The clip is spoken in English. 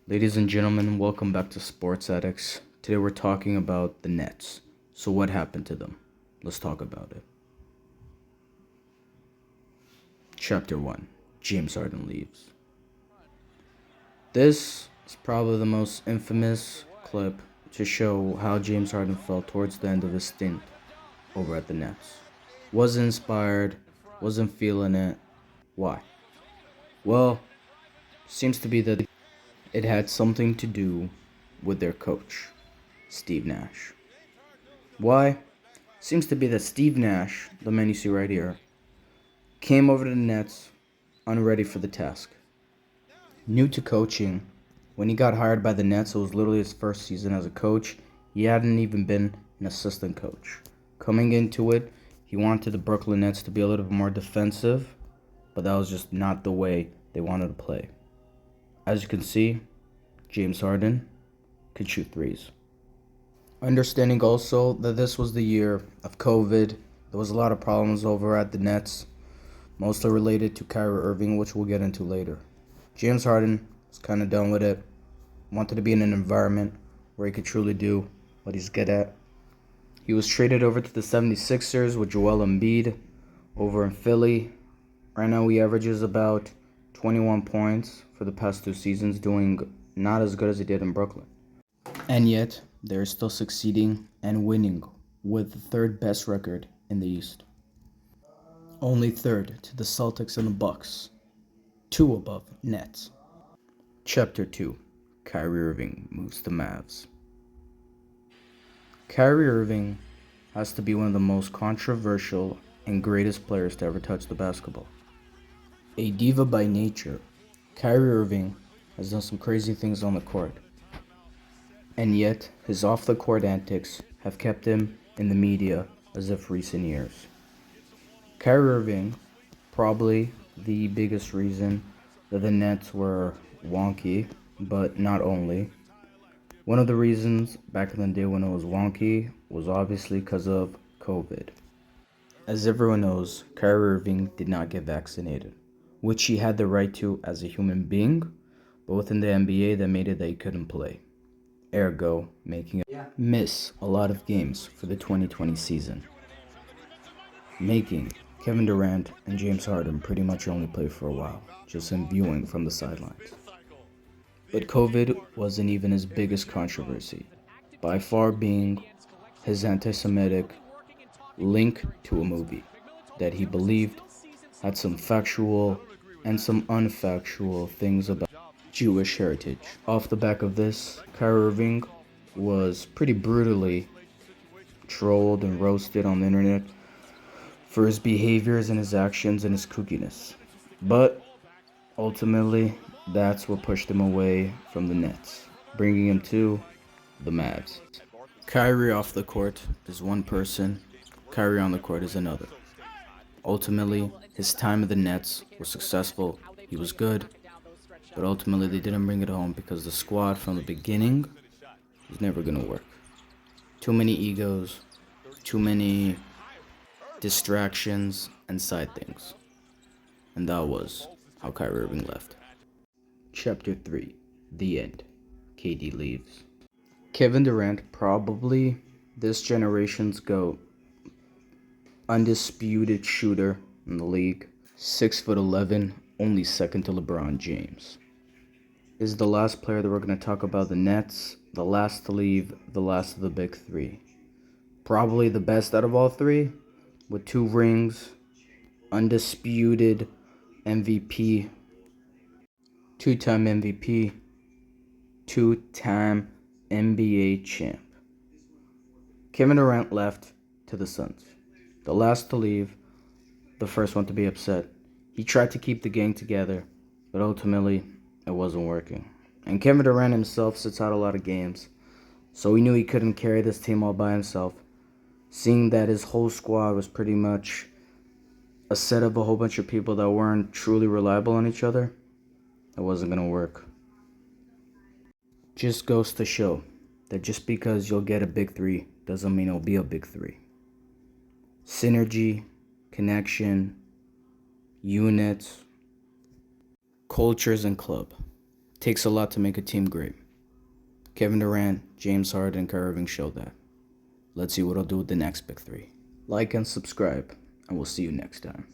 Ladies and gentlemen, welcome back to Sports Addicts. Today we're talking about the Nets. So what happened to them? Let's talk about it. Chapter 1. James Harden leaves. This is probably the most infamous clip to show how James Harden felt towards the end of his stint over at the Nets. Wasn't inspired, wasn't feeling it. Why? Well, seems to be that it had something to do with their coach, Steve Nash. Why? Seems to be that Steve Nash, the man you see right here, came over to the Nets unready for the task. New to coaching, when he got hired by the Nets, it was literally his first season as a coach. He hadn't even been an assistant coach. Coming into it, he wanted the Brooklyn Nets to be a little bit more defensive, but that was just not the way they wanted to play. As you can see, James Harden could shoot threes. Understanding also that this was the year of COVID, there was a lot of problems over at the Nets, mostly related to Kyrie Irving, which we'll get into later. James Harden was kind of done with it, wanted to be in an environment where he could truly do what he's good at. He was traded over to the 76ers with Joel Embiid over in Philly. Right now he averages about 21 points for the past 2 seasons, doing not as good as he did in Brooklyn. And yet, they're still succeeding and winning with the third best record in the East. Only third to the Celtics and the Bucks, 2 above Nets. Chapter 2. Kyrie Irving moves to Mavs. Kyrie Irving has to be one of the most controversial and greatest players to ever touch the basketball. A diva by nature, Kyrie Irving has done some crazy things on the court. And yet, his off-the-court antics have kept him in the media as of recent years. Kyrie Irving, probably the biggest reason that the Nets were wonky, but not only. One of the reasons back in the day when it was wonky was obviously because of COVID. As everyone knows, Kyrie Irving did not get vaccinated, which he had the right to as a human being, but within the NBA that made it that he couldn't play. Ergo, making him miss a lot of games for the 2020 season. Making Kevin Durant and James Harden pretty much only play for a while, just in viewing from the sidelines. But COVID wasn't even his biggest controversy, by far being his anti-Semitic link to a movie that he believed had some factual and some unfactual things about Jewish heritage. Off the back of this, Kyrie Irving was pretty brutally trolled and roasted on the internet for his behaviors and his actions and his kookiness. But ultimately, that's what pushed him away from the Nets, bringing him to the Mavs. Kyrie off the court is one person, Kyrie on the court is another. Ultimately, his time at the Nets was successful, he was good, but ultimately they didn't bring it home because the squad from the beginning was never going to work. Too many egos, too many distractions and side things. And that was how Kyrie Irving left. Chapter 3. The end. KD leaves. Kevin Durant, probably this generation's GOAT, undisputed shooter in the league, 6'11", only second to LeBron James, is the last player that we're going to talk about the Nets, the last to leave, the last of the big three. Probably the best out of all three, with 2 rings, undisputed MVP, 2-time MVP, 2-time NBA champ. Kevin Durant left to the Suns. The last to leave, the first one to be upset. He tried to keep the gang together, but ultimately, it wasn't working. And Kevin Durant himself sits out a lot of games, so he knew he couldn't carry this team all by himself. Seeing that his whole squad was pretty much a set of a whole bunch of people that weren't truly reliable on each other, it wasn't going to work. Just goes to show that just because you'll get a big three doesn't mean it'll be a big three. Synergy, connection, units, cultures, and club. Takes a lot to make a team great. Kevin Durant, James Harden, and Kyrie Irving show that. Let's see what I'll do with the next big three. Like and subscribe, and we'll see you next time.